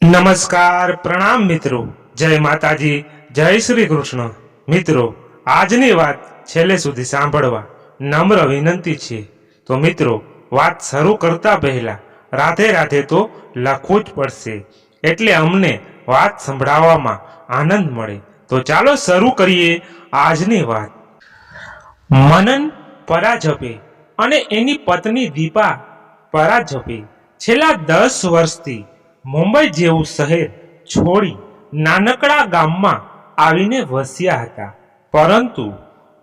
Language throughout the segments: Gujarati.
નમસ્કાર પ્રણામ મિત્રો, જય માતાજી, જય શ્રી કૃષ્ણ. મિત્રો, આજની વાત છેલ્લે સુધી સાંભળવા નમ્ર વિનંતી છે. તો મિત્રો, વાત શરૂ કરતા પહેલા રાધે રાધે તો લખવું જ પડશે, એટલે અમને વાત સંભળાવવામાં આનંદ મળે. તો ચાલો શરૂ કરીએ આજની વાત. મનન પરાજપે અને એની પત્ની દીપા પરાજપે છેલ્લા 10 વર્ષથી મુંબઈ જેવું શહેર છોડી નાનકડા ગામમાં આવીને વસ્યા હતા. પરંતુ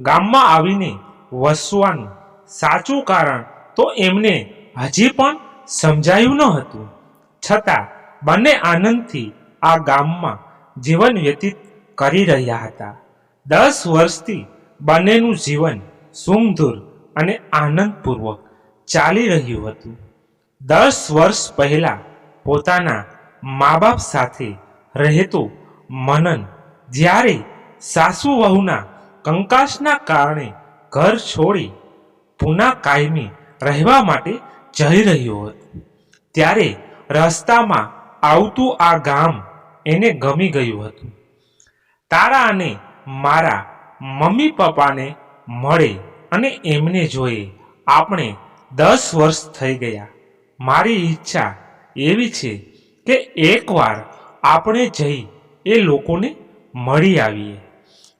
ગામમાં આવીને વસવાનું સાચું કારણ તો એમને હજી પણ સમજાયું ન હતું. છતાં બંને આનંદથી આ ગામમાં જીવન વ્યતીત કરી રહ્યા હતા. 10 વર્ષથી બંનેનું જીવન સુમધુર અને આનંદપૂર્વક ચાલી રહ્યું હતું. 10 વર્ષ પહેલા પોતાના મા બાપ સાથે રહેતો મનન જ્યારે સાસુ વહુના કંકાસના કારણે ઘર છોડી પુના કાયમી રહેવા માટે જઈ રહ્યો હતો, ત્યારે રસ્તામાં આવતું આ ગામ એને ગમી ગયું હતું. તારા અને મારા મમ્મી પપ્પાને મળે અને એમને જોઈએ આપણે 10 વર્ષ થઈ ગયા. મારી ઈચ્છા એવી છે કે એકવાર આપણે જઈ એ લોકોને મળી આવીએ.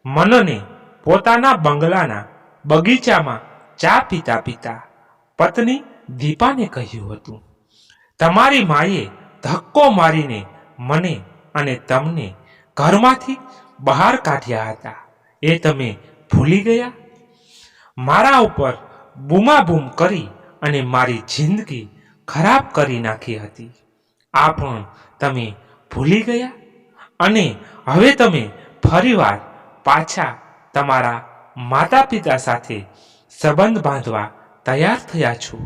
મનને પોતાના બંગલાના બગીચામાં ચા પીતા પીતા પત્ની દીપાને કહ્યું હતું, તમારી માએ ધક્કો મારીને મને અને તમને ઘરમાંથી બહાર કાઢ્યા હતા, એ તમે ભૂલી ગયા? મારા ઉપર બૂમાબૂમ કરી અને મારી જિંદગી ખરાબ કરી નાખી હતી, આ પણ તમે ભૂલી ગયા? અને હવે તમે ફરીવાર પાછા તમારા માતા પિતા સાથે સંબંધ બાંધવા તૈયાર થયા છો.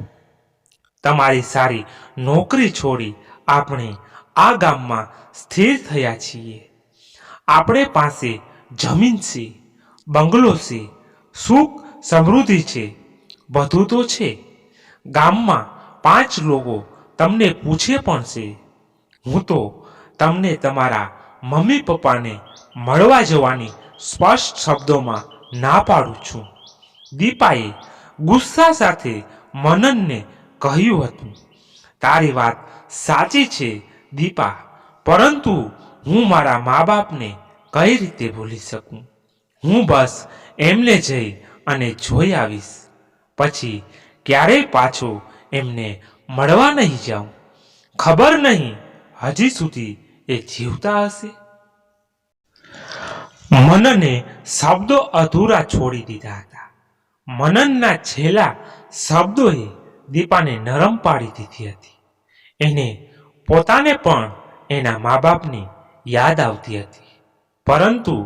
તમારી સારી નોકરી છોડી આપણે આ ગામમાં સ્થિર થયા છીએ. આપણે પાસે જમીન છે, બંગલો છે, સુખ સમૃદ્ધિ છે, બધું તો છે. ગામમાં 5 લોકો તમને પૂછે પણ છે. હું તો તમને તમારા મમ્મી પપ્પાને મળવા જવાની સ્પષ્ટ શબ્દોમાં ના પાડું છું. દીપાએ ગુસ્સા સાથે મનનને કહ્યું હતું, તારી વાત સાચી છે દીપા, પરંતુ હું મારા મા બાપને કઈ રીતે ભૂલી શકું? હું બસ એમને જઈ અને જોઈ આવીશ, પછી ક્યારેય પાછો એમને મળવા નહીં જાઉં. ખબર નહીં હજી સુધી એ જીવતા હશે. મનને શબ્દો અધૂરા છોડી દીધા હતા. મનનના છેલ્લા શબ્દોએ દીપાને નરમ પાડી દીધી હતી. એને પોતાને પણ એના મા બાપની યાદ આવતી હતી, પરંતુ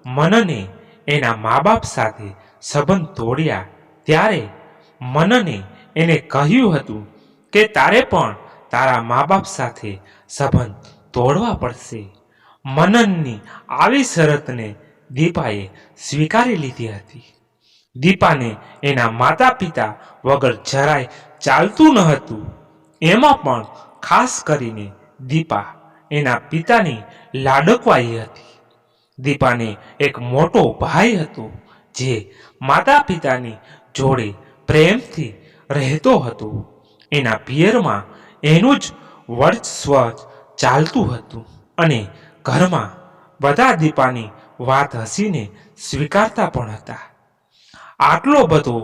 મનને એના મા બાપ સાથે સંબંધ તોડ્યા ત્યારે મનને એને કહ્યું હતું કે તારે પણ તારા મા બાપ સાથે સંબંધ તોડવા પડશે. મનનની આવી શરતને દીપાએ સ્વીકારી લીધી હતી. દીપાને એના માતા પિતા વગર જરાય ચાલતું ન હતું. એમાં પણ ખાસ કરીને દીપા એના પિતાની લાડકવાઈ હતી. દીપાને એક મોટો ભાઈ હતો જે માતા પિતાની જોડે પ્રેમથી રહેતો હતો. એના પિયરમાં એનું જ વર્ચસ્વ ચાલતું હતું અને ઘરમાં બધા દીપાની વાત હસીને સ્વીકારતા પણ હતા. આટલો બધો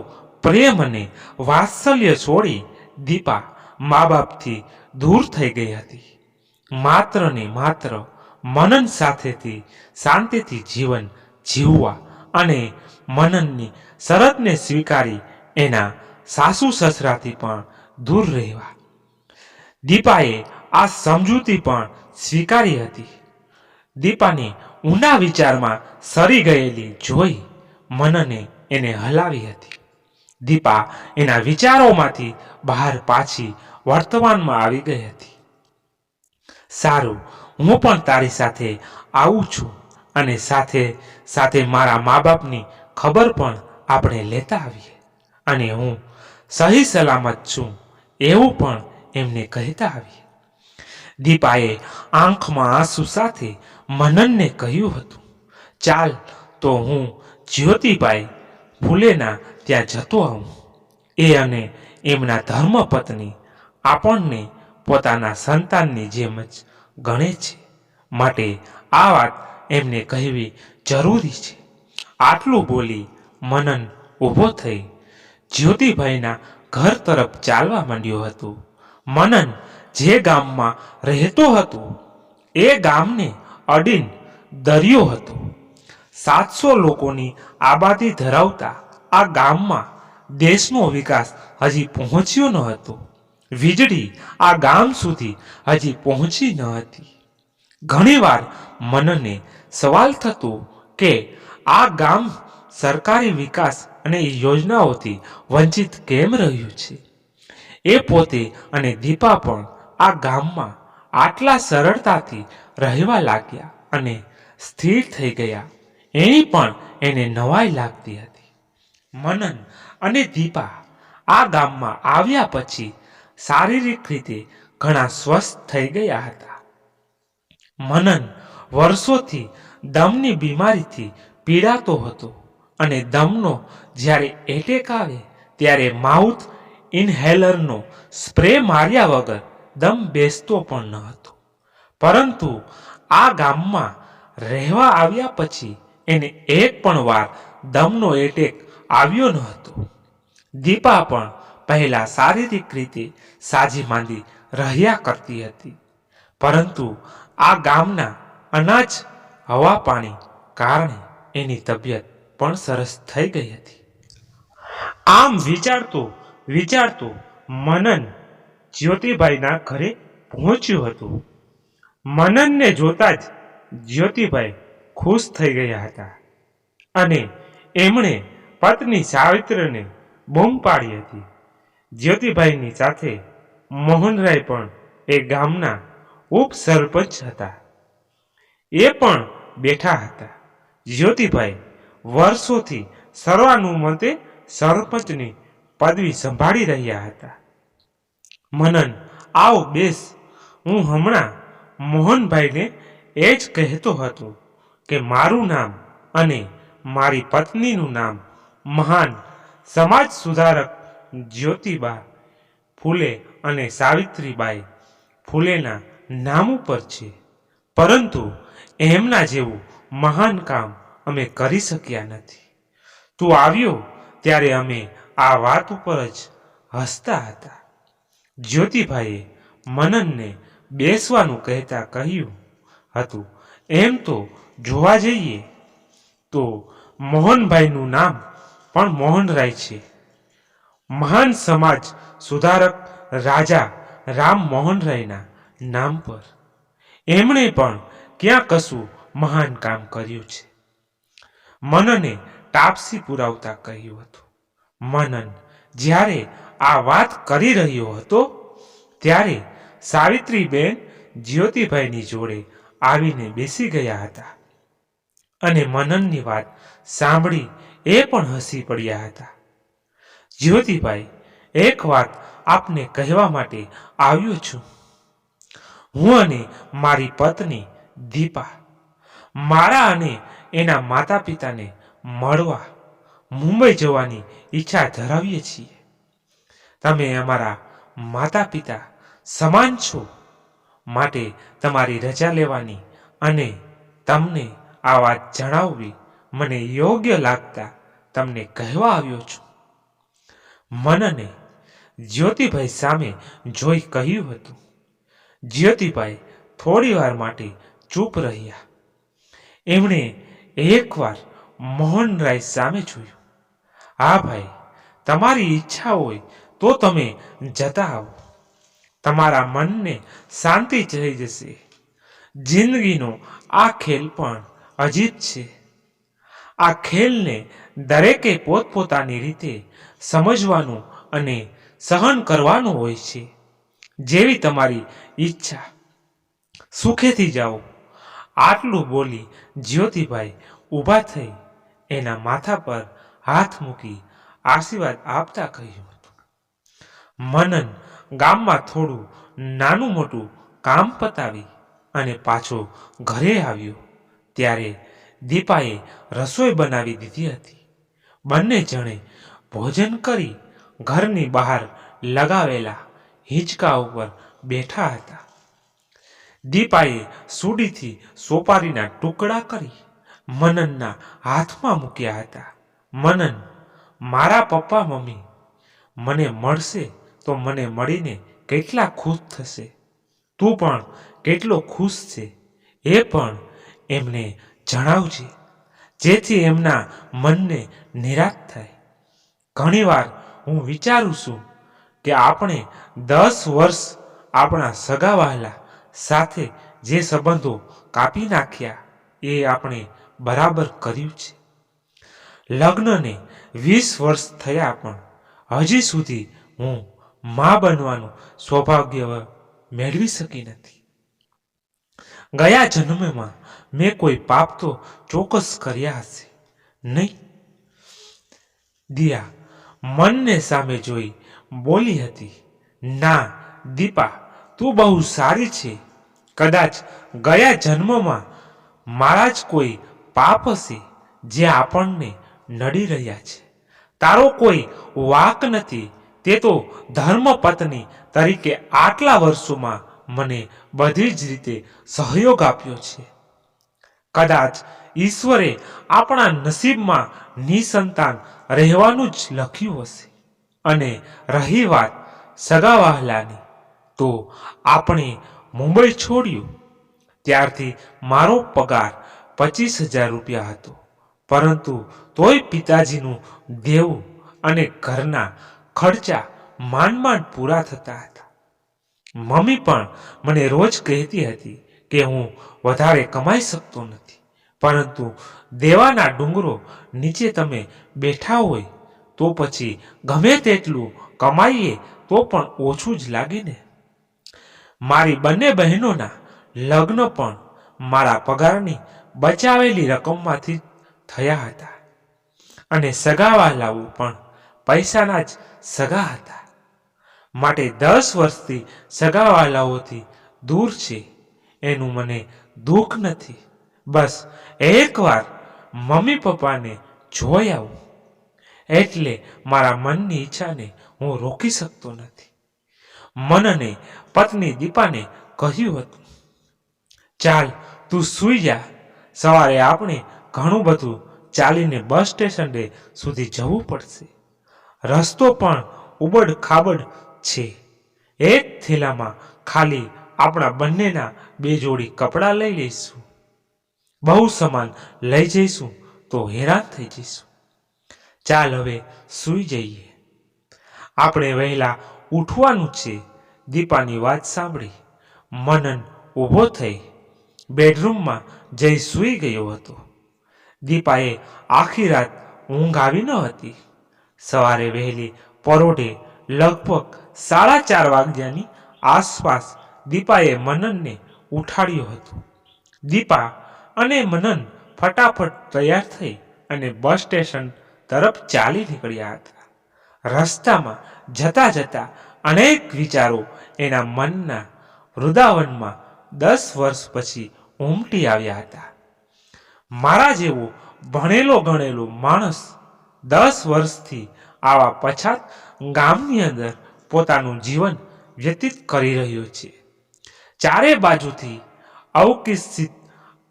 પ્રેમ અને વાત્સલ્ય છોડી દીપા મા બાપથી દૂર થઈ ગઈ હતી. માત્ર ને માત્ર મનન સાથેથી શાંતિથી જીવન જીવવા અને મનનની શરતને સ્વીકારી એના સાસુ સસરાથી પણ દૂર રહેવા. દીપાએ આ સમજૂતી પણ સ્વીકારી હતી. દીપાને ઊંડા વિચારમાં સરી ગયેલી જોઈ મનને એને હલાવી હતી. દીપા એના વિચારોમાંથી બહાર પાછી વર્તમાનમાં આવી ગઈ હતી. સારું, હું પણ તારી સાથે આવું છું અને સાથે સાથે મારા મા બાપની ખબર પણ આપણે લેતા આવીએ અને હું સહી સલામત છું એવું પણ એમને કહેતા આવીએ. દીપાએ આંખમાં આંસુ સાથે મનનને કહ્યું હતું, ચાલ તો હું જ્યોતિભાઈ ફૂલેના ત્યાં જતો આવું. એ અને એમના ધર્મપત્ની આપણને પોતાના સંતાનની જેમ જ ગણે છે, માટે આ વાત એમને કહેવી જરૂરી છે. આટલું બોલી મનન ઊભો થઈ જ્યોતિભાઈના ઘર તરફ ચાલવા માંડ્યો હતો. મનન જે ગામમાં રહેતો હતો એ ગામને અડીન દરિયો હતો. 700 લોકોની આબાદી ધરાવતા આ ગામમાં દેશનો વિકાસ હજી પહોંચ્યો ન હતો. વીજળી આ ગામ સુધી હજી પહોંચી ન હતી. ઘણીવાર મનને સવાલ થતો કે આ ગામ સરકારી વિકાસ અને યોજનાઓથી વંચિત કેમ રહ્યું છે. એ પોતે અને દીપા પણ આ ગામમાં આટલા સરળતાથી રહેવા લાગ્યા અને સ્થિર થઈ ગયા એની પણ એને નવાઈ લાગતી હતી. મનન અને દીપા આ ગામમાં આવ્યા પછી શારીરિક રીતે ઘણા સ્વસ્થ થઈ ગયા હતા. મનન વર્ષોથી દમની બીમારીથી પીડાતો હતો અને દમનો જ્યારે એટેક આવે ત્યારે માઉથ ઇન્હેલરનો સ્પ્રે માર્યા વગર દમ બેસતો પણ ન હતો. પરંતુ આ ગામમાં રહેવા આવ્યા પછી એને એક પણ વાર દમનો એટેક આવ્યો ન હતો. દીપા પણ પહેલા શારીરિક રીતે સાજી માંદી રહ્યા કરતી હતી, પરંતુ આ ગામના અનાજ હવા પાણી કારણે એની તબિયત પણ સરસ થઈ ગઈ હતી. આમ વિચારતો વિચારતો મનન જ્યોતિભાઈના ઘરે પહોંચ્યું હતું. મનનને જોતા જ જ્યોતિભાઈ ખુશ થઈ ગયા હતા અને એમણે પત્ની સાવિત્રીને બૂમ પાડી હતી. જ્યોતિભાઈની સાથે મોહનરાય પણ એ ગામના ઉપસરપંચ હતા. એ પણ બેઠા હતા. જ્યોતિભાઈ વર્ષોથી સર્વાનુમતે સરપંચની પદવી સંભાળી રહ્યા હતા. મનન, આવો બેસ. હું હમણાં મોહનભાઈને એ જ કહેતો હતો કે મારું નામ અને મારી પત્નીનું નામ મહાન સમાજ સુધારક જ્યોતિબા ફૂલે અને સાવિત્રીબાઈ ફૂલેના નામ ઉપર છે, પરંતુ એમના જેવું મહાન કામ અમે કરી શક્યા નથી. તું આવ્યો ત્યારે અમે આ વાત ઉપર જ હસતા હતા. જ્યોતિભાઈએ મનનને બેસવાનું કહેતા કહ્યું હતું, એમ તો જોવા જઈએ તો મોહનભાઈનું નામ પણ મોહનરાય છે, મહાન સમાજ સુધારક રાજા રામ મોહનરાયના નામ પર. એમણે પણ ક્યાં કશું મહાન કામ કર્યું છે. મનને ટાપસી પુરાવતા કહ્યું હતું. મનન જ્યારે આ વાત કરી રહ્યો હતો ત્યારે સાવિત્રીબેન જ્યોતિભાઈની જોડે આવીને બેસી ગયા હતા અને મનનની વાત સાંભળી એ પણ હસી પડ્યા હતા. જ્યોતિભાઈ, એક વાત આપને કહેવા માટે આવ્યો છું. હું અને મારી પત્ની દીપા મારા અને એના માતા પિતાને મળવા મુંબઈ જવાની ઈચ્છા ધરાવીએ છીએ. તમે અમારા માતા પિતા સમાન છો, માટે તમારી રજા લેવાની અને તમને આ વાત જણાવવી મને યોગ્ય લાગતા તમને કહેવા આવ્યો છું. મનને જ્યોતિભાઈ સામે જોઈ કહ્યું હતું. જ્યોતિભાઈ થોડી વાર માટે ચૂપ રહ્યા. એમણે એકવાર મોહનરાય સામે જોયું. હા ભાઈ, તમારી ઈચ્છા હોય તો તમે જતા આવો. તમારા મનને શાંતિ થઈ જશે. જિંદગીનો આ ખેલ પણ અજીબ છે. આ ખેલને દરેકે પોતપોતાની રીતે સમજવાનું અને સહન કરવાનું હોય છે. જેવી તમારી ઈચ્છા. સુખેથી જાઓ. આટલું બોલી જ્યોતિભાઈ ઊભા થઈ એના માથા પર હાથ મૂકી આશીર્વાદ આપતા કહ્યું હતું. મનન ગામમાં થોડું નાનું મોટું કામ પતાવી અને પાછો ઘરે આવ્યો ત્યારે દીપાએ રસોઈ બનાવી દીધી હતી. બંને જણે ભોજન કરી ઘરની બહાર લગાવેલા હિંચકા ઉપર બેઠા હતા. દીપાએ સુડીથી સોપારીના ટુકડા કરી મનનના હાથમાં મૂક્યા હતા. મનન, મારા પપ્પા મમ્મી મને મળશે તો મને મળીને કેટલા ખુશ થશે. તું પણ કેટલો ખુશ છે એ પણ એમને જણાવજે, જેથી એમના મનને નિરાશ થાય. ઘણીવાર હું વિચારું છું કે આપણે 10 વર્ષ આપણા સગા વહાલા સાથે જે સંબંધો કાપી નાખ્યા એ આપણે બરાબર કર્યું છે. લગ્નને 20 વર્ષ થયા પણ હજી સુધી હું મા બનવાનું સૌભાગ્ય મેળવી શકી નથી. ગયા જન્મમાં મેં કોઈ પાપ તો ચોક્કસ કર્યા હશે નહીં. દિયા મનને સામે જોઈ બોલી હતી, ના દીપા, તું બહુ સારી છે. કદાચ ગયા જન્મમાં મારા જ કોઈ પાપ હશે જે આપણને નડી રહ્યા છે. તારો કોઈ વાંક નથી. તે તો ધર્મપત્ની તરીકે આટલા વર્ષોમાં મને બધી જ રીતે સહયોગ આપ્યો છે. કદાચ ઈશ્વરે આપણા નસીબમાં નિસંતાન રહેવાનું જ લખ્યું હશે. અને રહી વાત સગા વહાલાની, તો આપણે મુંબઈ છોડ્યું ત્યારથી મારો પગાર 25,000 રૂપિયા હતો. પરંતુ તોય પિતાજીનું દેવું અને ઘરના ખર્ચા માંડ માંડ પૂરા થતા હતા. મમ્મી પણ મને રોજ કહેતી હતી કે હું વધારે કમાઈ શકતો નથી, પરંતુ દેવાના ડુંગરો નીચે તમે બેઠા હોય તો પછી ગમે તેટલું કમાઈએ તો પણ ઓછું જ લાગે ને. મારી બંને બહેનોના લગ્ન પણ મારા પગારની બચાવેલી રકમમાંથી થયા હતા. અને સગા વહાલાઓ પણ પૈસાના જ સગા હતા. માટે 10 વર્ષથી સગા વહાલાઓથી દૂર છે એનું મને દુઃખ નથી. બસ એકવાર મમ્મી પપ્પાને જોઈ આવું એટલે મારા મનની ઈચ્છાને હું રોકી શકતો નથી. મનને પત્ની દીપાને કહ્યું હતું, ચાલ તું સૂઈ જા, સવારે આપણે ઘણું બધું ચાલીને બસ સ્ટેશન સુધી જવું પડશે. રસ્તો પણ ઉબડ ખાબડ છે. એક થેલામાં ખાલી આપણા બંનેના 2 જોડી કપડાં લઈ લઈશું. બહુ સામાન લઈ જઈશું તો હેરાન થઈ જઈશું. ચાલ હવે સૂઈ જઈએ. આપણે વહેલા ઉઠવાનું છે. દીપાની વાત સાંભળી મનન ઊભો થઈ બેડરૂમમાં જઈ સૂઈ ગયો હતો. દીપાએ આખી રાત ઊંઘ આવી ન હતી. સવારે વહેલી પરોઢે લગભગ 4:30 વાગ્યાની આસપાસ દીપાએ મનનને ઉઠાડ્યો હતો. દીપા અને મનન ફટાફટ તૈયાર થઈ અને બસ સ્ટેશન તરફ ચાલી નીકળ્યા હતા. રસ્તામાં જતા જતા અનેક વિચારો એના મનના વૃંદાવનમાં 10 વર્ષ પછી ઉમટી આવ્યા હતા. મારા જેવો ભણેલો ગણેલો માણસ 10 વર્ષથી આવા પછાત ગામની અંદર પોતાનું જીવન વ્યતીત કરી રહ્યો છે. ચારે બાજુથી અવકિસ્સિત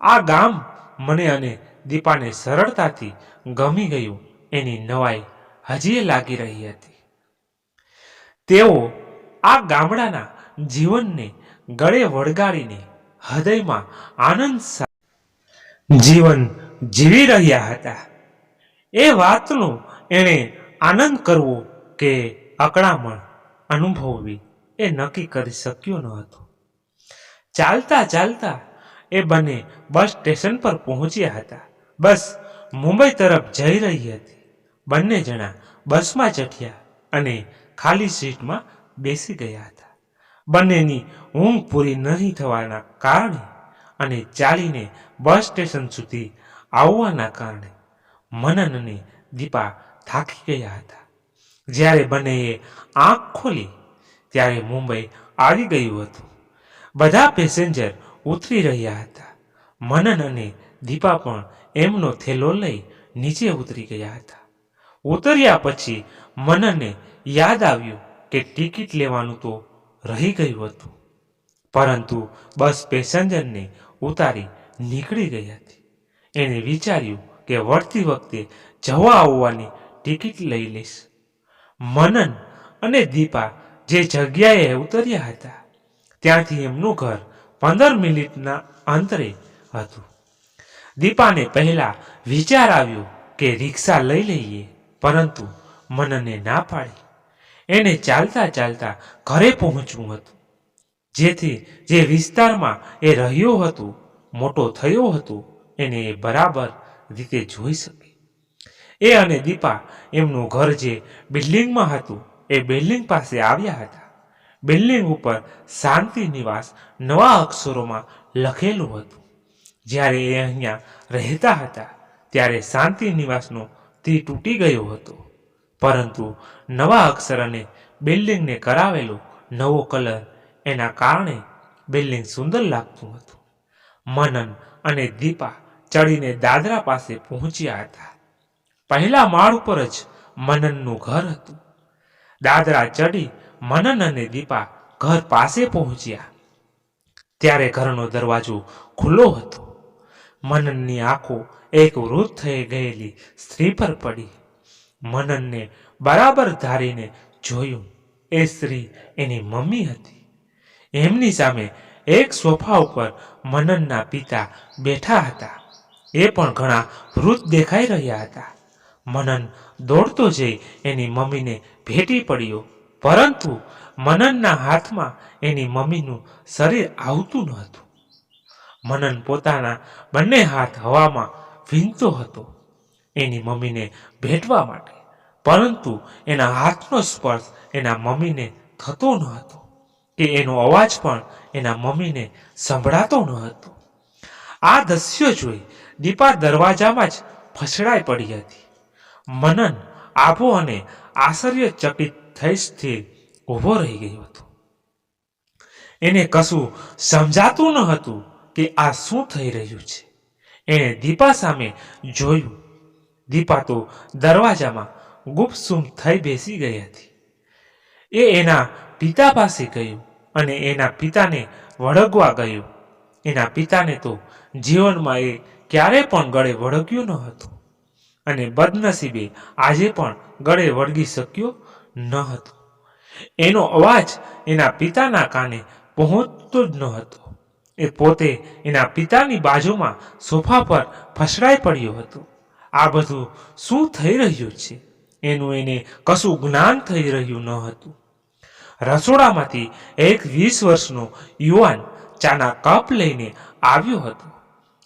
આ ગામ મને અને દીપાને સરળતાથી ગમી ગયું એની નવાઈ હજી લાગી રહી હતી. તેઓ આ ગામડાના જીવનને ગળે વળગાડીને હૃદયમાં આનંદ જીવન જીવી રહ્યા હતા. એ વાતનો એણે આનંદ કરવો કે અકળામણ અનુભવવી એ નક્કી કરી શક્યો ન હતો. ચાલતા ચાલતા એ બંને બસ સ્ટેશન પર પહોંચ્યા હતા. બસ મુંબઈ તરફ જઈ રહી હતી. બંને જણા બસમાં ચઢ્યા અને ખાલી સીટમાં બેસી ગયા હતા. બંનેની ઊંઘ પૂરી નહીં થવાના કારણે અને ચાલીને બસ સ્ટેશન સુધી આવવાના કારણે મનન અને દીપા થાકી ગયા હતા. જ્યારે બંનેએ આંખ ખોલી ત્યારે મુંબઈ આવી ગયું હતું. બધા પેસેન્જર ઉતરી રહ્યા હતા. મનન અને દીપા પણ એમનો થેલો લઈ નીચે ઉતરી ગયા હતા. ઉતર્યા પછી મનનને યાદ આવ્યું કે ટિકિટ લેવાનું તો રહી ગયું હતું, પરંતુ બસ પેસેન્જરને ઉતારી નીકળી ગઈ હતી. એણે વિચાર્યું કે વળતી વખતે જવા આવવાની ટિકિટ લઈ લઈશ. મનન અને દીપા જે જગ્યાએ ઉતર્યા હતા ત્યાંથી એમનું ઘર 15 મિનિટના અંતરે હતું. દીપાને પહેલા વિચાર આવ્યો કે રિક્ષા લઈ લઈએ, પરંતુ મનને ના પાડી. એને ચાલતા ચાલતા ઘરે પહોંચવું હતું, જેથી જે વિસ્તારમાં એ રહ્યો હતો, મોટો થયો હતો, એને એ બરાબર રીતે જોઈ શકે. એ અને દીપા એમનું ઘર જે બિલ્ડિંગમાં હતું એ બિલ્ડિંગ પાસે આવ્યા હતા. બિલ્ડિંગ ઉપર શાંતિ નિવાસ નવા અક્ષરોમાં લખેલું હતું. જ્યારે એ અહીંયા રહેતા હતા ત્યારે શાંતિ નિવાસનો તી તૂટી ગયો હતો, પરંતુ નવા અક્ષર અને બિલ્ડિંગને કરાવેલો નવો કલર એના કારણે બિલ્ડિંગ સુંદર લાગતું હતું. મનન અને દીપા ચડીને દાદરા પાસે પહોંચ્યા હતા. પહેલા માળ ઉપર જ મનનનું ઘર હતું. દાદરા ચડી મનન અને દીપા ઘર પાસે પહોંચ્યા ત્યારે ઘરનો દરવાજો ખુલ્લો હતો. મનનની આંખો એક વૃદ્ધ થઈ ગયેલી સ્ત્રી પર પડી. મનનને બરાબર ધારીને જોયું. એ સ્ત્રી એની મમ્મી હતી. એમની સામે એક સોફા ઉપર મનનના પિતા બેઠા હતા. એ પણ ઘણા વૃદ્ધ દેખાઈ રહ્યા હતા. મનન દોડતો જઈ એની મમ્મીને ભેટી પડ્યો, પરંતુ મનનના હાથમાં એની મમ્મીનું શરીર આવતું ન હતું. મનન પોતાના બંને હાથ હવામાં વીંધતો હતો એની મમ્મીને ભેટવા માટે, પરંતુ એના હાથનો સ્પર્શ એના મમ્મીને થતો ન હતો કે એનો અવાજ પણ એના મમ્મીને સંભળાતો ન હતો. આ દ્રશ્ય જોઈ દીપા દરવાજામાં જ ફસડાઈ પડી હતી. મનન આભો અને આશ્ચર્યચકિત થઈ સ્થિર ઊભો રહી ગયો હતો. એને કશું સમજાતું ન હતું કે આ શું થઈ રહ્યું છે. એણે દીપા સામે જોયું. દીપા તો દરવાજામાં ગુપસુમ થઈ બેસી ગઈ હતી. એ એના પિતા પાસે ગયું અને એના પિતાને વળગવા ગયું. એના પિતાને તો જીવનમાં એ ક્યારે પણ ગળે વળગ્યું ન હતું, અને બદનસીબે આજે પણ ગળે વળગી શક્યો ન હતો. એનો અવાજ એના પિતાના કાને પહોંચતો જ ન હતો. એ પોતે એના પિતાની બાજુમાં સોફા પર ફસડાઈ પડ્યો હતો. આ બધું શું થઈ રહ્યું છે એનું એને કશું જ્ઞાન થઈ રહ્યું ન હતું. રસોડામાંથી એક 20 વર્ષનો યુવાન ચાના કપ લઈને આવ્યો હતો.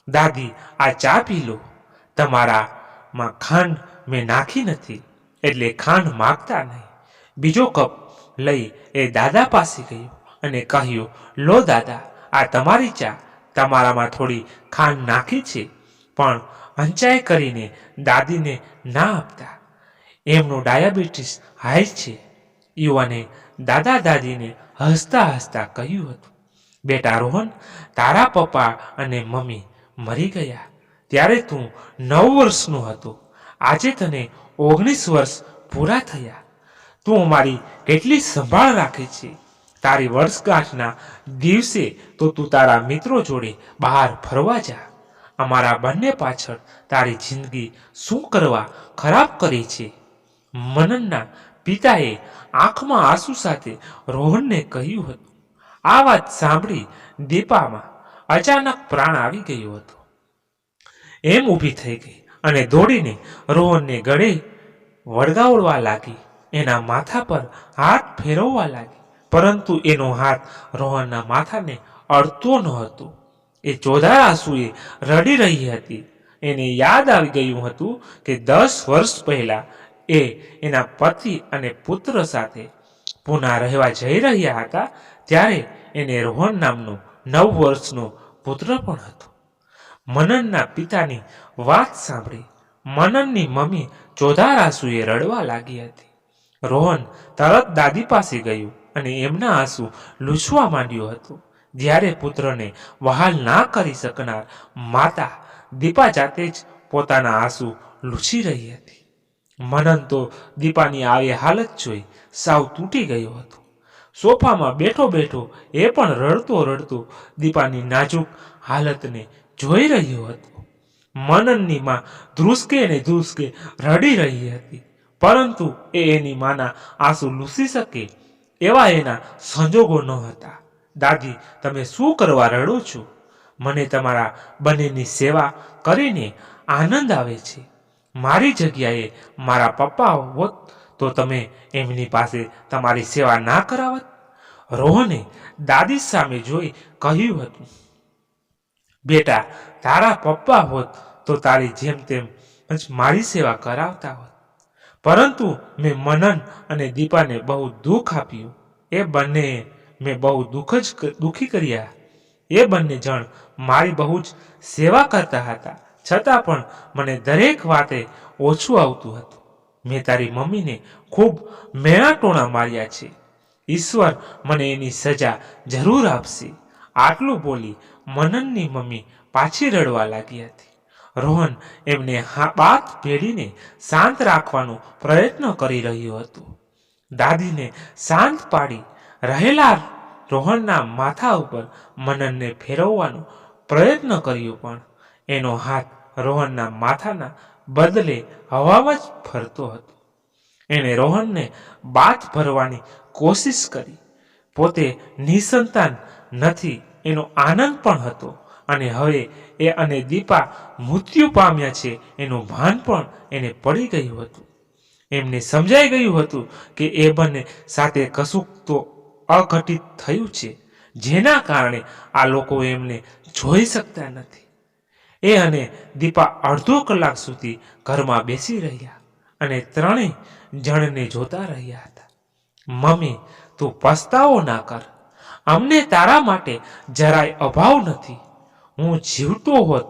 દાદી, આ ચા પી લો. તમારામાં ખાંડ મેં નાખી નથી, એટલે ખાંડ માગતા નહીં. બીજો કપ લઈ એ દાદા પાસે ગયો અને કહ્યું, લો દાદા, આ તમારી ચા. તમારામાં થોડી ખાંડ નાખી છે. પણ અંચાઈ કરીને દાદીને ના આપતા. એમનો ડાયાબિટીસ હાઈ છે. યુવાને દાદા દાદીને હસતા હસતા કહ્યું હતું, બેટા રોહન, તારા પપ્પા અને મમ્મી મરી ગયા ત્યારે તું 9 વર્ષનો હતો. આજે તને 19 વર્ષ પૂરા થયા. તું અમારી કેટલી સંભાળ રાખે છે. તારી વર્ષગાંઠના દિવસે તો તું તારા મિત્રો જોડે બહાર ફરવા જા. અમારા બંને પાછળ તારી જિંદગી શું કરવા ખરાબ કરી છે. મનનના પિતાએ આંખમાં આંસુ સાથે રોહનને કહ્યું હતું. આ વાત સાંભળી દીપામાં અચાનક પ્રાણ આવી ગયો હતો. એમ ઊભી થઈ ગઈ અને દોડીને રોહનને ગળે વળગાવવા લાગી. એના માથા પર હાથ ફેરવવા લાગી, પરંતુ એનો હાથ રોહનના માથાને અડતો ન હતો. એ ચોધાર આંસુએ રડી રહી હતી. એને યાદ આવી ગયું હતું કે 10 વર્ષ પહેલા એ એના પતિ અને પુત્ર સાથે પૂના રહેવા જઈ રહ્યા હતા. ત્યારે એને રોહન નામનો 9 વર્ષનો પુત્ર પણ હતો. મનનના પિતાની વાત સાંભળી મનનની મમ્મી ચોધાર આંસુએ રડવા લાગી હતી. રોહન તરત દાદી પાસે ગયું અને એમના આંસુ લૂછવા માંડ્યો હતો. જ્યારે પુત્રને વહાલ ના કરી શકનાર માતા દીપા જાતે જ પોતાના આંસુ લૂછી રહી હતી. મનન તો દીપાની આવી હાલત જોઈ સાવ તૂટી ગયો હતો. સોફામાં બેઠો બેઠો એ પણ રડતો રડતો દીપાની નાજુક હાલતને જોઈ રહ્યો હતો. મનનની માં ધ્રુસકે ને ધ્રુસકે રડી રહી હતી, પરંતુ એની માના આંસુ લૂસી શકે એવા એના સંજોગો ન હતા. દાદી, તમે શું કરવા રડો છો? મને તમારા બંનેની સેવા કરીને આનંદ આવે છે. મારી જગ્યાએ મારા પપ્પા હોત તો તમે એમની પાસે તમારી સેવા ના કરાવત. રોહને દાદી સામે જોઈ કહ્યું હતું, બેટા, તારા પપ્પા હોત તો તારી જેમ તેમ જ મારી સેવા કરાવતા હોત, પરંતુ મેં મનન અને દીપાને બહુ દુઃખ આપ્યું. એ બંને મેં બહુ દુઃખી કર્યા. એ બંને જણ મારી બહુ જ સેવા કરતા હતા, છતાં પણ મને દરેક વાતે ઓછું આવતું હતું. મેં તારી મમ્મીને ખૂબ મેણા ટોણા માર્યા છે. ઈશ્વર મને એની સજા જરૂર આપશે. આટલું બોલી મનનની મમ્મી પાછી રડવા લાગી હતી. રોહન એમને બાત ભેળીને શાંત રાખવાનો પ્રયત્ન કરી રહ્યો હતો. દાદીને શાંત પાડી રહેલા રોહનના માથા ઉપર મનનને ફેરવવાનો પ્રયત્ન કર્યો, પણ એનો હાથ રોહનના માથાના બદલે હવામાં જ ફરતો હતો. એણે રોહનને બાથ ભરવાની કોશિશ કરી. પોતે નિસંતાન નથી એનો આનંદ પણ હતો, અને હવે એ અને દીપા મૃત્યુ પામ્યા છે એનું ભાન પણ એને પડી ગયું હતું. એમને સમજાઈ ગયું હતું કે એ બંને સાથે કશુંક તો અઘટિત થયું છે, જેના કારણે આ લોકો એમને જોઈ શકતા નથી. એ અને દીપા અડધો કલાક સુધી ઘરમાં બેસી રહ્યા અને ત્રણેય જણને જોતા રહ્યા હતા. મમ્મી, તું પસ્તાવો ના કર. અમને તારા માટે જરાય અભાવ નથી. હું જીવતો હોત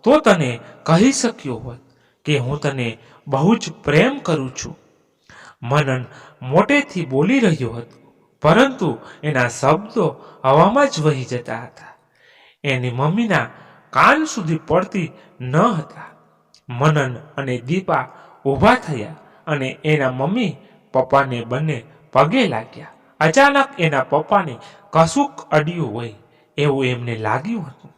તો તને કહી શક્યો હોત કે હું તને બહુ જ પ્રેમ કરું છું. મનન મોટેથી બોલી રહ્યો હતો, પરંતુ એના શબ્દો હવામાં જ વહી જતા હતા. એની મમ્મીના કાન સુધી પડતી ન હતા. મનન અને દીપા ઊભા થયા અને એના મમ્મી પપ્પાને બંને પગે લાગ્યા. અચાનક એના પપ્પાને કશુંક અડ્યું હોય એવું એમને લાગ્યું હતું.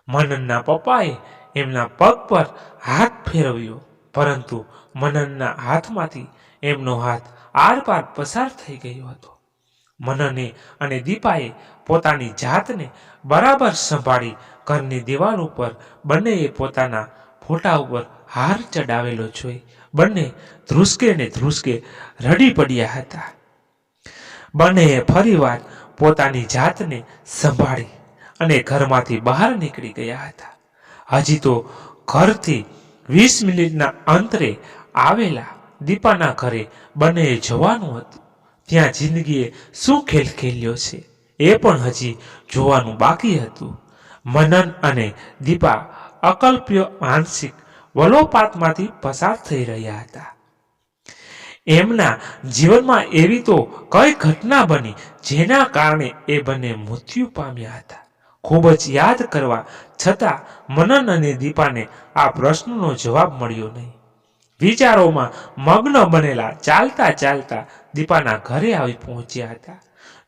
મનનના પપ્પાએ એમના પગ પર હાથ ફેરવ્યો, પરંતુ મનનના હાથમાંથી એમનો હાથ આરપાર પસાર થઈ ગયો હતો. મનને અને દીપાએ પોતાની જાતને બરાબર સંભાળી ઘરની દિવાલ ઉપર બંનેએ પોતાના ફોટા ઉપર હાર ચડાવેલો જોઈ બંને ધ્રુસકે ને ધ્રુસકે રડી પડ્યા હતા. બંનેએ ફરીવાર પોતાની જાતને સંભાળી અને ઘરમાંથી બહાર નીકળી ગયા હતા. હજી તો ઘરથી 20 મિનિટના અંતરે આવેલા દીપાના ઘરે બંનેએ જવાનું હતું. ત્યાં જિંદગીએ શું ખેલ ખેલ્યો છે એ પણ હજી જોવાનું બાકી હતું. મનન અને દીપા અકલ્પ્ય માનસિક વલોપાતમાંથી પસાર થઈ રહ્યા હતા. એમના જીવનમાં એવી તો કઈ ઘટના બની જેના કારણે એ બંને મૃત્યુ પામ્યા હતા. ખૂબ જ યાદ કરવા છતાં મનન અને દીપાને આ પ્રશ્નનો જવાબ મળ્યો નહીં. વિચારોમાં મગ્ન બનેલા ચાલતા ચાલતા દીપાના ઘરે આવી પહોંચ્યા હતા.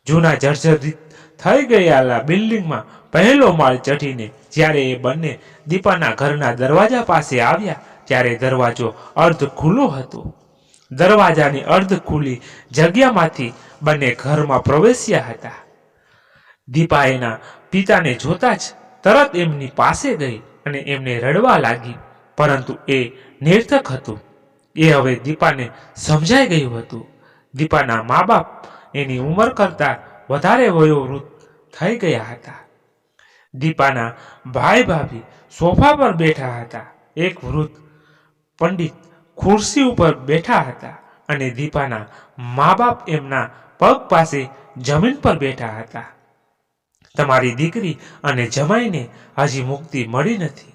જૂના જર્જરિત થઈ ગયેલા બિલ્ડિંગમાં પહેલો માળ ચઢીને જ્યારે એ બંને દીપાના ઘરના દરવાજા પાસે આવ્યા ત્યારે દરવાજો અર્ધ ખુલ્લો હતો. દરવાજાની અર્ધ ખુલ્લી જગ્યામાંથી બંને ઘરમાં પ્રવેશ્યા હતા. દીપા એના પિતાને જોતા જ તરત એમની પાસે ગઈ અને એમને રડવા લાગી, પરંતુ એ નિર્થક હતું. એ હવે દીપાને સમજાઈ ગયું હતું. દીપાના મા બાપ એની ઉંમર કરતાં વધારે વયોવૃદ્ધ થઈ ગયા હતા. દીપાના ભાઈ ભાભી સોફા પર બેઠા હતા. એક વૃદ્ધ પંડિત ખુરશી ઉપર બેઠા હતા અને દીપાના મા બાપ એમના પગ પાસે જમીન પર બેઠા હતા. તમારી દીકરી અને જમાઈને હજી મુક્તિ મળી નથી.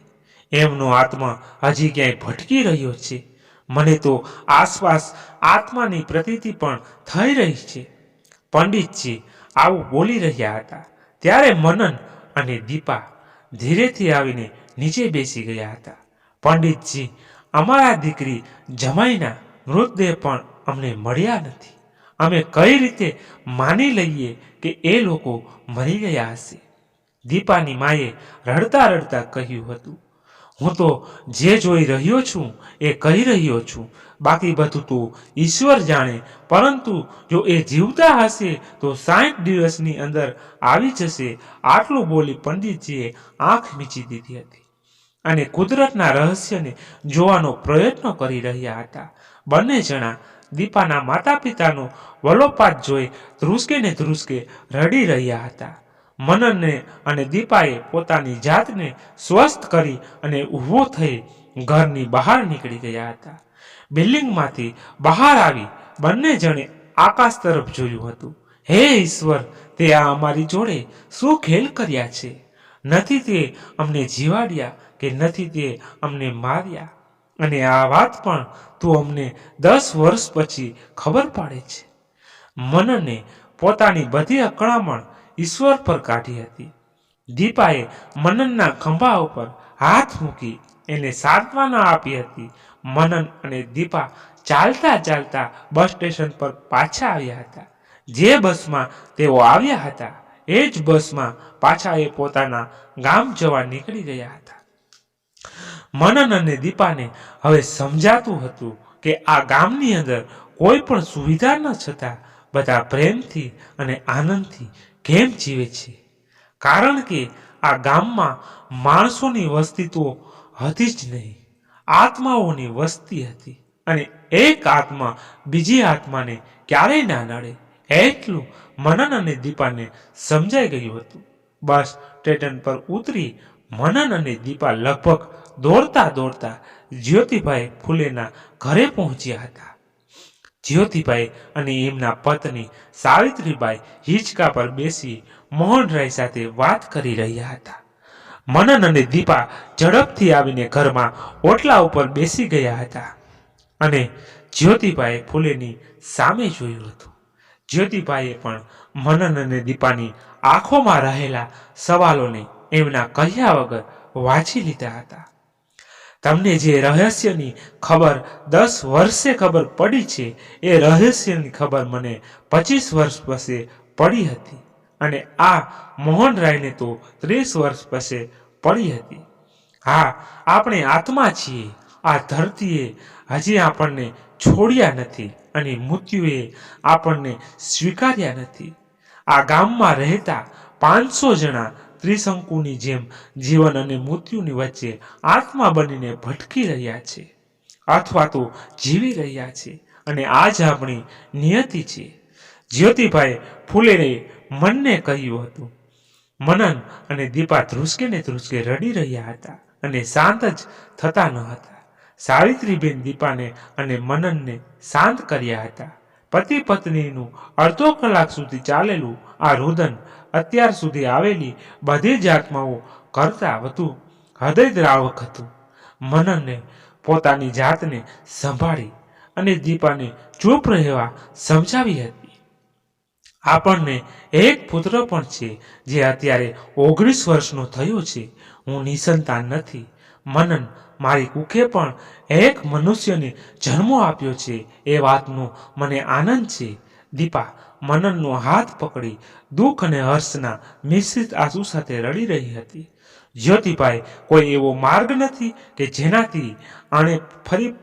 એમનો આત્મા હજી ક્યાંય ભટકી રહ્યો છે. મને તો આસપાસ આત્માની પ્રતીતિ પણ થઈ રહી છે. પંડિતજી આવું બોલી રહ્યા હતા ત્યારે મનન અને દીપા ધીરેથી આવીને નીચે બેસી ગયા હતા. પંડિતજી, અમારા દીકરી જમાઈના મૃતદેહ પણ અમને મળ્યા નથી. અમે કઈ રીતે માની લઈએ કે એ લોકો મરી ગયા હશે? દીપાની માએ રડતા રડતા કહ્યું હતું, હું તો જે જોઈ રહ્યો છું એ કહી રહ્યો છું, બાકી બધું તો ઈશ્વર જાણે. પરંતુ જો એ જીવતા હશે તો 60 દિવસની અંદર આવી જશે. આટલું બોલી પંડિતજીએ આંખ મીચી દીધી હતી અને કુદરતના રહસ્યને જોવાનો પ્રયત્ન કરી રહ્યા હતા. બંને જણા દીપાના માતા પિતાનો વલોપાત જોઈ ધ્રુસકે ને ધ્રુસકે રડી રહ્યા હતા. મનનને અને દીપાએ પોતાની જાતને સ્વસ્થ કરી અને ઊભો થઈ ઘરની બહાર નીકળી ગયા હતા. બિલ્ડિંગમાંથી બહાર આવી બંને જણે આકાશ તરફ જોયું હતું. હે ઈશ્વર, તે આ અમારી જોડે શું ખેલ કર્યા છે? નથી તે અમને જીવાડ્યા કે નથી તે અમને માર્યા, અને આ વાત પણ તું અમને 10 વર્ષ પછી ખબર પાડે છે. મનને પોતાની બધી અકળામણ ઈશ્વર પર કાઢી હતી. દીપાએ મનનના ખંભા ઉપર હાથ મૂકી એને સાંત્વના આપી હતી. મનન અને દીપા ચાલતા ચાલતા બસ સ્ટેશન પર પાછા આવ્યા હતા. જે બસમાં તેઓ આવ્યા હતા એ જ બસમાં પાછા એ પોતાના ગામ જવા નીકળી ગયા હતા. મનન અને દીપાને હવે સમજાતું હતું કે આ ગામની અંદર કોઈ પણ સુવિધા ન છતાં બધા પ્રેમથી અને આનંદથી કેમ જીવે છે. કારણ કે આ ગામમાં માણસોની વસ્તી તો હતી જ નહીં, આત્માઓની વસ્તી હતી, અને એક આત્મા બીજી આત્માને ક્યારેય ના નડે એટલું મનન અને દીપાને સમજાઈ ગયું હતું. બસ સ્ટેશન પર ઉતરી મનન અને દીપા લગભગ દોડતા દોડતા જ્યોતિભાઈ ફૂલેના ઘરે પહોંચ્યા હતા. જ્યોતિભાઈ અને એમના પત્ની સાવિત્રીબાઈ હિંચકા પર બેસી મોહનરાય સાથે વાત કરી રહ્યા હતા. મનન અને દીપા ઝડપથી આવીને ઘરમાં ઓટલા ઉપર બેસી ગયા હતા અને જ્યોતિભાઈ ફૂલેની સામે જોયું હતું. જ્યોતિભાઈએ પણ મનન અને દીપાની આંખોમાં રહેલા સવાલોને એમના કહ્યા વગર વાંચી લીધા હતા. તમને જે રહસ્યની ખબર 10 વર્ષે ખબર પડી છે એ રહસ્યની ખબર મને 25 વર્ષ પછી પડી હતી, અને આ મોહનરાયને તો 30 વર્ષ પછી પડી હતી. હા, આપણે આત્મા છીએ. આ ધરતીએ હજી આપણને છોડ્યા નથી અને મૃત્યુએ આપણને સ્વીકાર્યા નથી. આ ગામમાં રહેતા 500 જણા ત્રિશંકુની જેમ જીવન અને મૃત્યુની વચ્ચે આત્મા બનીને ભટકી રહ્યા છે, અથવા તો જીવી રહ્યા છે, અને આ જ આપણી નિયતિ છે. જ્યોતિભાઈ ફૂલેને મનને કહ્યું હતું. મનન અને દીપા ધ્રુસકે ને ધ્રુસકે રડી રહ્યા હતા અને શાંત જ થતા ન હતા. સાવિત્રીબેન દીપાને અને મનનને શાંત કર્યા હતા. પતિ પત્નીનું અડધો કલાક સુધી ચાલેલું આ રુદન અત્યાર સુધી આવેલી બધી જ આત્માઓ કરતા વધુ હૃદયદ્રાવક હતું. મનને પોતાની જાતને સંભાળી અને દીપાને ચૂપ રહેવા સમજાવી હતી. આપણને એક પુત્ર પણ છે જે અત્યારે 19 વર્ષનો થયો છે. હું નિસંતાન નથી. મનન, મારી કુખે પણ એક મનુષ્યને જન્મ આપ્યો છે એ વાતનો મને આનંદ છે. દીપા મનનનો હાથ પકડી દુઃખ અને હર્ષના મિશ્રિત આંસુ સાથે રડી રહી હતી. જ્યોતિભાઈ, કોઈ એવો માર્ગ નથી કે જેનાથી આણે ફરી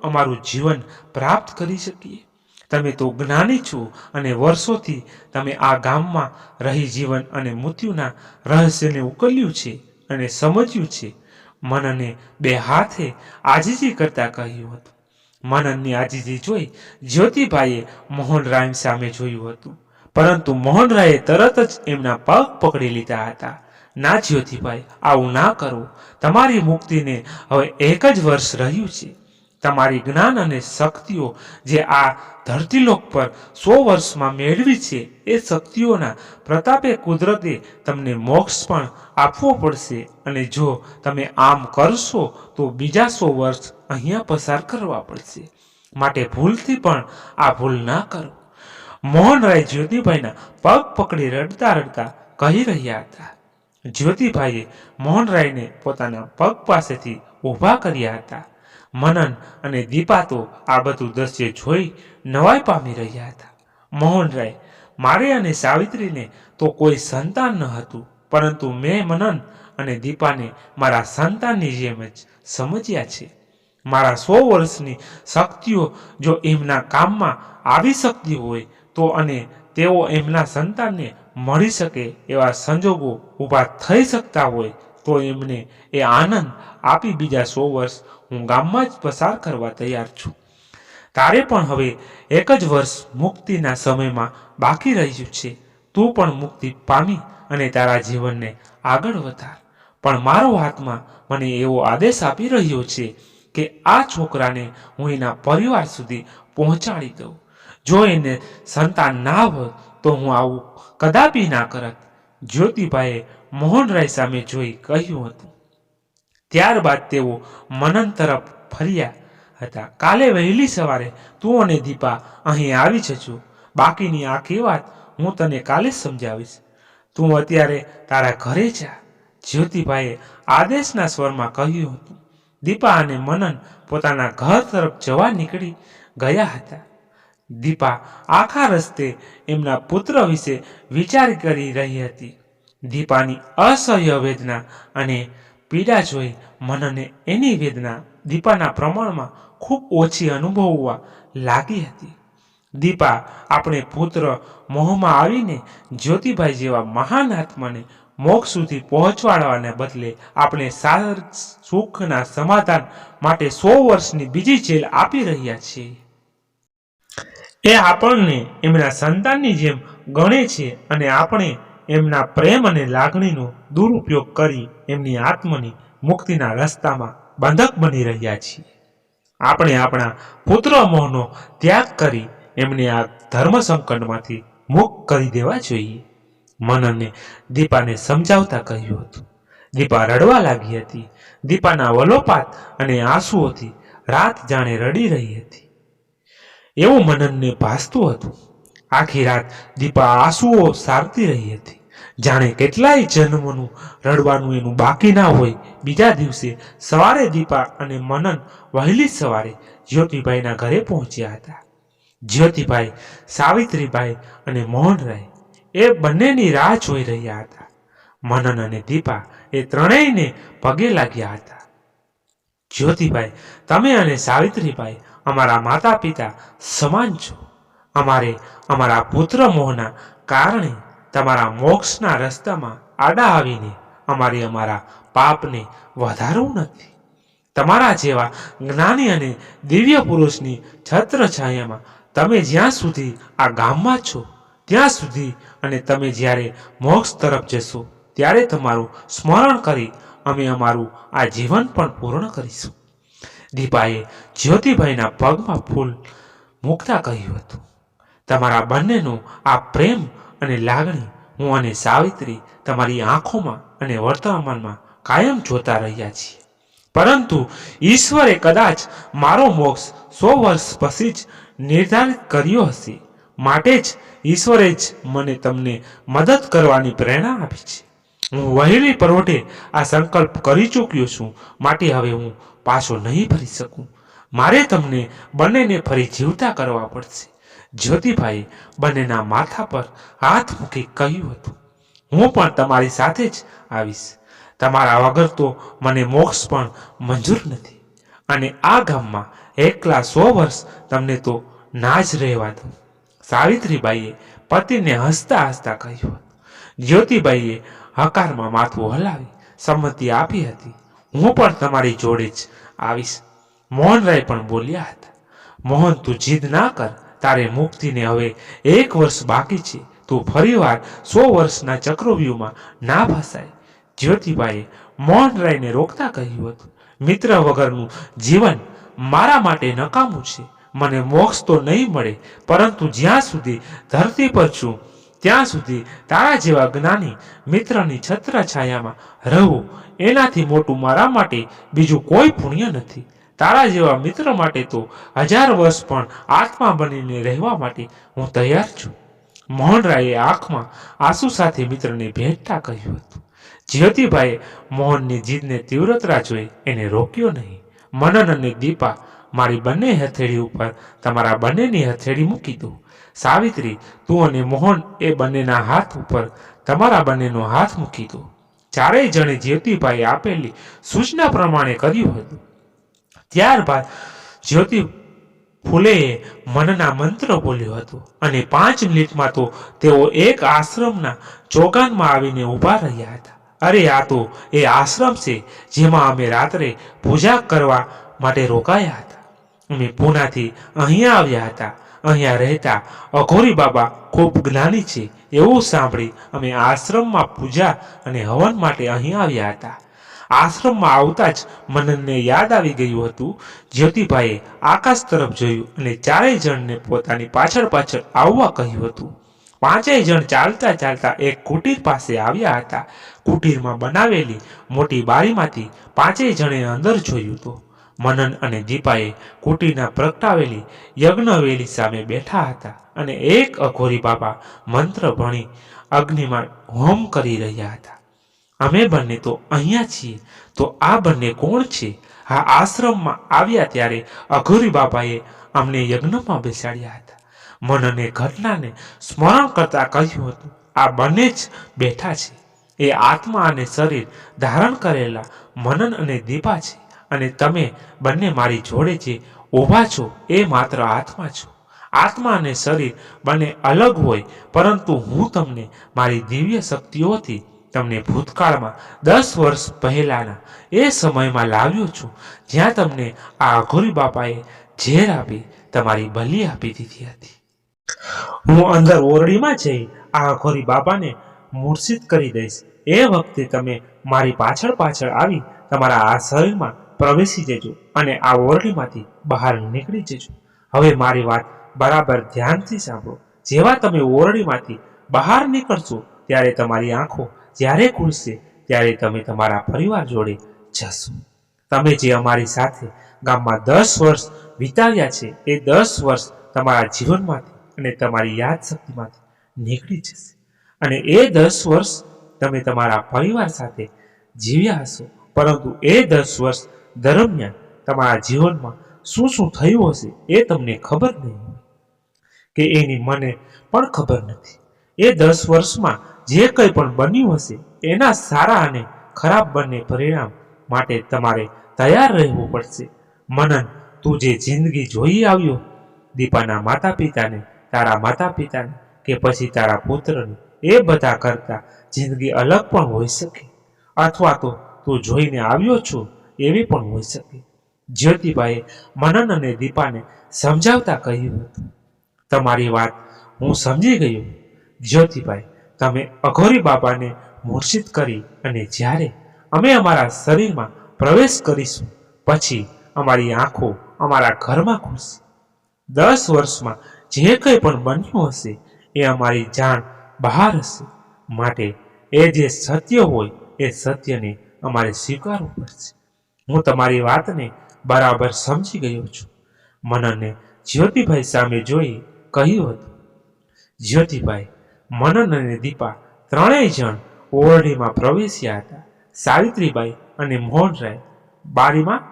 અમારું જીવન પ્રાપ્ત કરી શકીએ? તમે તો જ્ઞાની છો અને વર્ષોથી તમે આ ગામમાં રહી જીવન અને મૃત્યુના રહસ્યને ઉકેલ્યું છે અને સમજ્યું છે. મનને 2 હાથે આજીજી કરતા કહ્યું હતું. મનનની આજીજી જોઈ જ્યોતિભાઈએ મોહનરાય સામે જોયું હતું, પરંતુ મોહનરાયે તરત જ એમના પગ પકડી લીધા હતા. ના જ્યોતિભાઈ, આવું ના કરો. તમારી મુક્તિને હવે 1 જ વર્ષ રહ્યું છે. તમારી જ્ઞાન અને શક્તિઓ જે આ ધરતીલોક પર 100 વર્ષમાં મેળવી છે એ શક્તિઓના પ્રતાપે કુદરતે તમને મોક્ષ પણ આપવો પડશે, અને જો તમે આમ કરશો તો બીજા 100 વર્ષ અહીંયા પસાર કરવા પડશે. માટે ભૂલથી પણ આ ભૂલ ના કરો. મોહનરાય જ્યોતિભાઈના પગ પકડી રડતા રડતા કહી રહ્યા હતા. જ્યોતિભાઈએ મોહનરાયને પોતાના પગ પાસેથી ઊભા કર્યા હતા. મનન અને દીપા તો આ બધું દ્રશ્ય જોઈ નવાઈ પામી રહ્યા હતા. મોહનરાય, મારે અને સાવિત્રીને તો કોઈ સંતાન ન હતું, પરંતુ મેં મનન અને દીપાને મારા સંતાનની જેમ જ સમજ્યા છે. મારા 100 વર્ષની શક્તિઓ જો એમના કામમાં આવી શકતી હોય તો અને તેઓ એમના સંતાનને મળી શકે એવા સંજોગો ઊભા થઈ શકતા હોય તો એમને એ આનંદ આપી બીજા 100 વર્ષ હું ગામમાં જ પસાર કરવા તૈયાર છું. તારે પણ હવે એક જ વર્ષ મુક્તિના સમયમાં બાકી રહ્યું છે. તું પણ મુક્તિ પામી અને તારા જીવનને આગળ વધાર. પણ મારો આત્મા મને એવો આદેશ આપી રહ્યો છે કે આ છોકરાને હું એના પરિવાર સુધી પહોંચાડી દઉં. જો એને સંતાન ના હોય તો હું આવું કદાપી ના કરત. જ્યોતિભાઈએ મોહનરાય સામે જોઈ કહ્યું હતું. ત્યારબાદ તેઓ મનન તરફ ફર્યા હતા. કાલે વહેલી સવારે તું અને દીપા અહીં આવી જજો. બાકીની આખી વાત હું તને કાલે સમજાવીશ. તું અત્યારે તારા ઘરે જા. જ્યોતિભાઈએ આદેશના સ્વરમાં કહ્યું હતું. દીપા અને મનન પોતાના ઘર તરફ જવા નીકળી ગયા હતા. દીપા આખા રસ્તે એમના પુત્ર વિશે વિચાર કરી રહી હતી. દીપાની અસહ્ય વેદના અને પીડા જોઈ મનને એની વેદના દીપાના પ્રમાણમાં ખૂબ ઓછી અનુભવવા લાગી હતી. દીપા આપણે પુત્ર મોહમાં આવીને જ્યોતિભાઈ જેવા મહાન આત્માને મોક્ષ સુધી પહોંચવાડવાને બદલે આપણે સુખના સમાધાન માટે 100 વર્ષની બીજી જેલ આપી રહ્યા છીએ. એ આપણને એમના સંતાનની જેમ ગણે છે અને આપણે એમના પ્રેમ અને લાગણીનો દુરુપયોગ કરી એમની આત્માની મુક્તિના રસ્તામાં બંધક બની રહ્યા છીએ. આપણે આપણા પુત્ર મોહનો ત્યાગ કરી એમને આ ધર્મ સંકટમાંથી મુક્ત કરી દેવા જોઈએ. મનને દીપાને સમજાવતા કહ્યું હતું. દીપા રડવા લાગી હતી. દીપાના વલોપાત અને આંસુઓથી રાત જાણે રડી રહી હતી એવું મનનને ભાસતું હતું. આખી રાત દીપા આંસુઓ સારતી રહી હતી, જાણે કેટલાય જન્મનું રડવાનું એનું બાકી ના હોય. બીજા દિવસે સવારે દીપા અને મનન વહેલી સવારે જ્યોતિભાઈના ઘરે પહોંચ્યા હતા. જ્યોતિભાઈ, સાવિત્રીબાઈ અને મોહનરાય એ બંનેની રાહ જોઈ રહ્યા હતા. મનન અને દીપા એ ત્રણેયને પગે લાગ્યા હતા. જ્યોતિભાઈ, તમે અને સાવિત્રીબાઈ અમારા માતા પિતા સમાન છો. અમારે અમારા પુત્ર મોહના કારણે તમારા મોક્ષના રસ્તામાં આડા આવીને અમારા પાપને વધારવું નથી. તમારા જેવા જ્ઞાની અને દિવ્ય પુરુષની છત્રછાયામાં તમે જ્યાં સુધી આ ગામમાં છો ત્યાં સુધી અને તમે જ્યારે મોક્ષ તરફ જશો ત્યારે તમારું સ્મરણ કરી અમે અમારું આ જીવન પણ પૂર્ણ કરીશું. દીપાએ જ્યોતિભાઈના પગમાં ફૂલ મૂકતા કહ્યું હતું. તમારા બંનેનો આ પ્રેમ અને લાગણી હું અને સાવિત્રી તમારી આંખોમાં અને વર્તમાનમાં કાયમ જોતા રહ્યા છીએ. પરંતુ ઈશ્વરે કદાચ મારો મોક્ષ 100 વર્ષ પછી જ નિર્ધારિત કર્યો હશે. માટે જ ઈશ્વરે જ મને તમને મદદ કરવાની પ્રેરણા આપી છે. હું વહેલી પરોઢે આ સંકલ્પ કરી ચૂક્યો છું. માટે હવે હું પાછો નહીં ફરી શકું. મારે તમને બંનેને ફરી જીવતા કરવા પડશે. જ્યોતિભાઈએ બંનેના માથા પર હાથ મૂકી કહ્યું હતું. હું પણ તમારી સાથે જ આવીશ. તમારા વગર તો મને મોક્ષ પણ મંજૂર નથી અને આ ગામમાં એકલા 100 વર્ષ તમને તો ના જ રહેવા દઉં. સાવિત્રીબાઈએ પતિને હસતા હસતા કહ્યું. જ્યોતિબાઈએ હકારમાં માથું હલાવી સંમતિ આપી હતી. હું પણ તમારી જોડે જ આવીશ. મોહનરાય પણ બોલ્યા હતા. મોહન, તું જીદ ના કર. તારે મુક્તિને હવે 1 વર્ષ બાકી છે. તું ફરીવાર 100 વર્ષના ચક્રવ્યૂહમાં ના ફસાય. જ્યોતિબાઈએ મોહનરાયને રોકતા કહ્યું હતું. મિત્ર વગરનું જીવન મારા માટે નકામું છે. મને મોક્ષ તો નહીં મળે, પરંતુ જ્યાં સુધી ધરતી પર છું ત્યાં સુધી તારા જેવા જ્ઞાની મિત્રની છત્રછાયામાં રહું એનાથી મોટું મારા માટે બીજું કોઈ પુણ્ય નથી. તારા જેવા મિત્ર માટે તો 1000 વર્ષ પણ આત્મા બનીને રહેવા માટે હું તૈયાર છું. મોહનરાયે આંખમાં આંસુ સાથે મિત્રને ભેટતા કહ્યું હતું. જ્યોતિભાઈએ મોહનની જીદને તીવ્રતા જોઈ એને રોક્યો નહીં. મનન અને દીપા, મારી બંને હથેળી ઉપર તમારા બંનેની હથેળી મૂકી દો. સાવિત્રી, તું અને મોહન એ બંનેના હાથ ઉપર તમારા બંનેનો હાથ મૂકી દો. ચારેય જણે જ્યોતિભાઈએ આપેલી સૂચના પ્રમાણે કર્યું હતું. ત્યારબાદ જ્યોતિ ફૂલેએ મનના મંત્ર બોલ્યો હતો અને 5 મિનિટમાં તો તેઓ એક આશ્રમના ચોગાનમાં આવીને ઊભા રહ્યા હતા. અરે, આ તો એ આશ્રમ છે જેમાં અમે રાત્રે પૂજા કરવા માટે રોકાયા હતા. અમે પૂનાથી અહીંયા આવ્યા હતા. અહીંયા રહેતા અઘોરી બાબા ખૂબ જ્ઞાની છે એવું સાંભળી અમે આશ્રમમાં પૂજા અને હવન માટે અહીં આવ્યા હતા. આશ્રમમાં આવતા જ મનનને યાદ આવી ગયું હતું. જ્યોતિભાઈએ આકાશ તરફ જોયું અને ચારેય જણને પોતાની પાછળ પાછળ આવવા કહ્યું હતું. પાંચેય જણ ચાલતા ચાલતા એક કુટીર પાસે આવ્યા હતા. કુટીરમાં બનાવેલી મોટી બારીમાંથી પાંચેય જણે અંદર જોયું હતું. મનન અને દીપાએ કુટીરના પ્રગટાવેલી યજ્ઞવેલી સામે બેઠા હતા અને એક અઘોરી બાબા મંત્ર ભણી અગ્નિમાં હોમ કરી રહ્યા હતા. અમે બંને તો અહીંયા છીએ, તો આ બંને કોણ છે? આ આશ્રમમાં આવ્યા ત્યારે અઘોરી બાબાએ અમને યજ્ઞમાં બેસાડ્યા હતા. મનને ઘટનાને સ્મરણ કરતા કહ્યું હતું, આ બંને જ બેઠા છે એ આત્મા અને શરીર ધારણ કરેલા મનન અને દીપા છે અને તમે બંને મારી જોડે જે ઊભા છો એ માત્ર આત્મા છો. આત્મા અને શરીર બંને અલગ હોય, પરંતુ હું તમને મારી દિવ્ય શક્તિઓથી તમને ભૂતકાળમાં 10 વર્ષ પહેલાના એ સમયમાં લાવ્યો છું જ્યાં તમને આ અઘોરી બાપાએ ઝેર આપી તમારી બલી આપી દીધી હતી. હું અંદર ઓરડીમાં જઈ આ અઘોરી બાપાને મૂર્છિત કરી દઈશ. એ વખતે તમે મારી પાછળ પાછળ આવી તમારા આ શરીરમાં પ્રવેશી જજો અને આ ઓરડીમાંથી બહાર નીકળી જજો. હવે મારી વાત બરાબર ધ્યાનથી સાંભળો. જેવા તમે ઓરડીમાંથી બહાર નીકળશો ત્યારે તમારી આંખો જ્યારે ખુલશે ત્યારે તમે તમારા પરિવાર જોડે જશો. તમે જે અમારી સાથે ગામમાં 10 વર્ષ વિતાવ્યા છે એ 10 વર્ષ તમારા જીવનમાંથી અને તમારી યાદશક્તિમાંથી નીકળી જશે અને એ 10 વર્ષ તમે તમારા પરિવાર સાથે જીવ્યા હશો. પરંતુ એ 10 વર્ષ દરમિયાન તમારા જીવનમાં શું શું થયું હશે એ તમને ખબર નહીં હોય કે એની મને પણ ખબર નથી. એ 10 વર્ષમાં જે કંઈ પણ બન્યું હશે એના સારા અને ખરાબ બંને પરિણામ માટે તમારે તૈયાર રહેવું પડશે. મનન, તું જે જિંદગી જોઈ આવ્યો, દીપાના માતા પિતાને, તારા માતા પિતાને કે પછી તારા પુત્રને, એ બધા કરતા જિંદગી અલગ પણ હોઈ શકે, અથવા તો તું જોઈને આવ્યો છો એવી પણ હોઈ શકે. જ્યોતિબાએ મનન અને દીપાને સમજાવતા કહ્યું હતું, તમારી વાત હું સમજી ગયો જ્યોતિભાઈ. તમે અઘોરી બાબાને મૂર્છિત કરી અને જ્યારે અમે અમારા શરીરમાં પ્રવેશ કરીશું પછી અમારી આંખો અમારા ઘરમાં ખુલશે. 10 વર્ષમાં જે કંઈ પણ બન્યું હશે એ અમારી જાણ બહાર હશે. માટે એ જે સત્ય હોય એ સત્યને અમારે સ્વીકારવું પડશે. હું તમારી વાતને બરાબર સમજી ગયો છું. મનને જ્યોતિભાઈ સામે જોઈ કહ્યું હતું. જ્યોતિભાઈ, મનન અને દીપા ત્રણેય જણ ઓરડીમાં પ્રવેશ્યા હતા. સાવિત્રીબાઈ અને મોહનરાય બારીમાં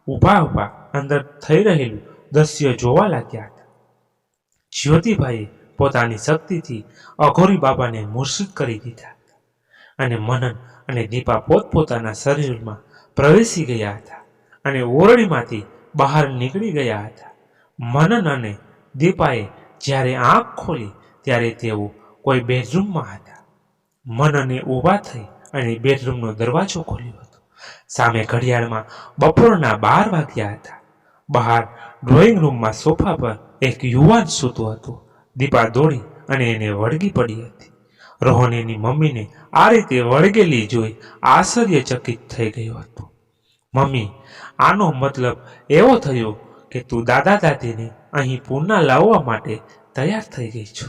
ઊભા ઊભા અંદર થઈ રહેલું દ્રશ્ય જોવા લાગ્યા હતા. જ્યોતિભાઈએ પોતાની શક્તિથી અઘોરી બાબાને મૂર્છિત કરી દીધા હતા અને મનન અને દીપા પોતપોતાના શરીરમાં પ્રવેશી ગયા હતા અને ઓરડીમાંથી બહાર નીકળી ગયા હતા. મનન અને દીપાએ જ્યારે આંખ ખોલી ત્યારે તેઓ કોઈ બેડરૂમમાં હતા. મનને ઊભા થઈ અને બેડરૂમનો દરવાજો ખોલ્યો હતો. સામે ઘડિયાળમાં બપોરના 12 વાગ્યા હતા. બહાર ડ્રોઈંગ રૂમમાં સોફા પર એક યુવાન સૂતો હતો. દીપા દોડી અને એને વળગી પડી હતી. રોહનીની મમ્મીને આ રીતે વળગેલી જોઈ આશ્ચર્યચકિત થઈ ગયો હતો. મમ્મી, આનો મતલબ એવો થયો કે તું દાદા દાદીને અહીં પુના લાવવા માટે તૈયાર થઈ ગઈ છો.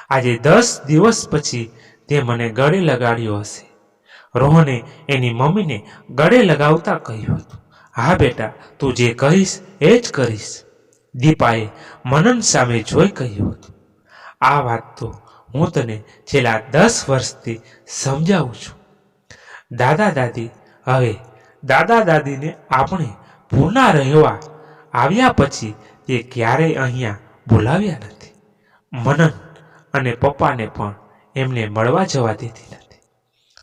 આજે 10 દિવસ પછી તે મને ગળે લગાડ્યો હશે. રોહને એની મમ્મીને ગળે લગાવતા કહ્યું હતું, હા બેટા, તું જે કહીશ એ જ કરીશ. દીપાએ મનન સામે જોઈ કહ્યું હતું, આ વાત તો હું તને છેલ્લા 10 વર્ષથી સમજાવું છું. દાદા દાદી હવે દાદા દાદીને આપણે પૂના રહેવા આવ્યા પછી તે ક્યારેય અહીંયા બોલાવ્યા નથી. મનન અને પપ્પાને પણ એમને મળવા જવા દેતી નથી.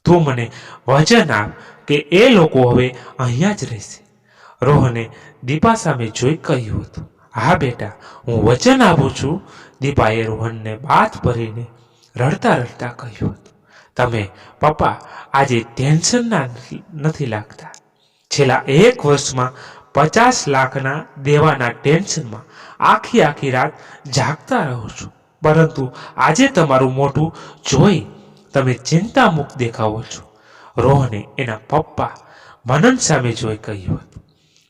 તું મને વચન આપ કે એ લોકો હવે અહીંયા જ રહેશે. રોહને દીપા સામે જોઈ કહ્યું હતું. હા બેટા, હું વચન આપું છું. દીપાએ રોહનને બાથ ભરીને રડતા રડતા કહ્યું હતું. તમે પપ્પા આજે ટેન્શનના નથી લાગતા. છેલ્લા 1 વર્ષમાં 50 લાખના દેવાના ટેન્શનમાં આખી રાત જાગતા રહો છો. પરંતુ આજે તમારું મોઢું જોઈ તમે ચિંતા મુક્ત દેખાવો છો. રોહને એના પપ્પા મનન સામે જોઈ કહ્યું હતું.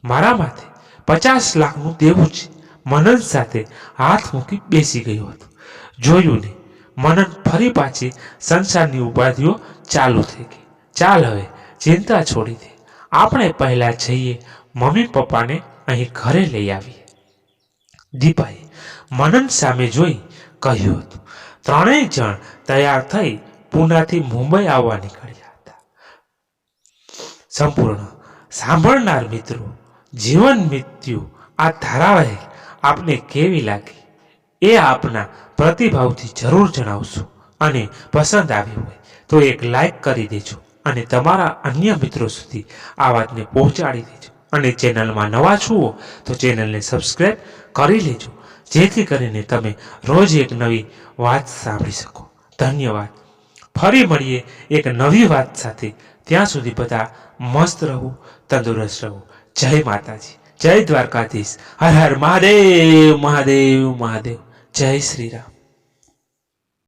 મારા માથે 50 લાખનું દેવું છે. મનન સાથે હાથ મૂકી બેસી ગયો હતો. જોયું ને, મનન ફરી પાછી સંસારની ઉપાધિઓ ચાલુ થઈ ગઈ. ચાલ હવે ચિંતા છોડી દે. આપણે પહેલા જઈએ મમ્મી પપ્પાને અહીં ઘરે લઈ આવીએ. દીપાએ મનન સામે જોઈ કહ્યું હતું. ત્રણેય જણ તૈયાર થઈ પૂનાથી મુંબઈ આવવા નીકળ્યા હતા. સંપૂર્ણ સાંભળનાર મિત્રો, જીવન મૃત્યુ આ ધારાવાહિક આપને કેવી લાગી એ આપના પ્રતિભાવથી જરૂર જણાવશો. અને પસંદ આવી હોય તો એક લાઈક કરી દેજો અને તમારા અન્ય મિત્રો સુધી આ વાતને પહોંચાડી દેજો. અને ચેનલમાં નવા છો તો ચેનલને સબસ્ક્રાઈબ કરી લેજો, જેથી કરીને તમે રોજ એક નવી વાત સાંભળી શકો. ધન્યવાદ. ફરી મળીએ એક નવી વાત સાથે. ત્યાં સુધી બધા મસ્ત રહો, તંદુરસ્ત રહો. જય માતાજી, જય દ્વારકાધીશ. હર હર મહાદેવ મહાદેવ મહાદેવ. જય શ્રી રામ.